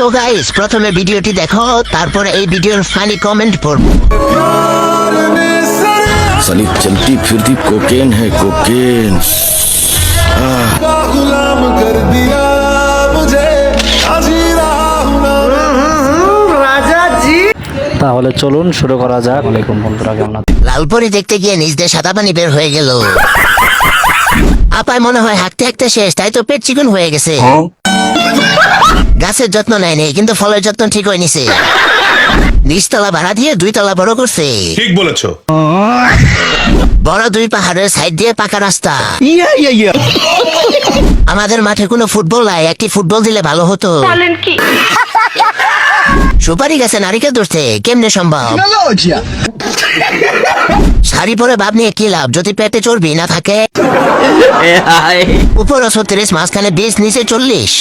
তো গাইস, প্রথমে ভিডিওটি দেখো, তারপর এই ভিডিওর ফানি কমেন্ট পড়বো। साली चलती फिरती कोकेन है कोकेन। गुलाम कर दिया मुझे তাহলে চলুন শুরু করা যাক। আলাইকুম বন্ধুরা, কেমন আছেন? লালপরি দেখতে গিয়ে নিজ দিয়ে সাদা পানি বের হয়ে গেল। আপায় মনে হয় হাঁটতে হাঁটতে শেষ, তাই তো পেট চিকন হয়ে গেছে। গাছের যত্ন নেয়নি, কিন্তু ফলের যত্ন ঠিক হয়ে নিছে। নিচতলা ভাড়া দিয়ে 2 তলা বড় করছে। ঠিক বলেছো। বড় 2 পাহাড়ের সাইড দিয়ে পাকা রাস্তা। আমাদের মাঠে কোনো ফুটবল নাই, একটি ফুটবল দিলে ভালো হতো। সুপারি গাছে নারিকেল ধরছে, কেমনে সম্ভব? শাড়ি পরে ভাব নিয়ে কি লাভ যদি পেটে চর্বি না থাকে? উপর 36, মাঝখানে 20, নিচে 40।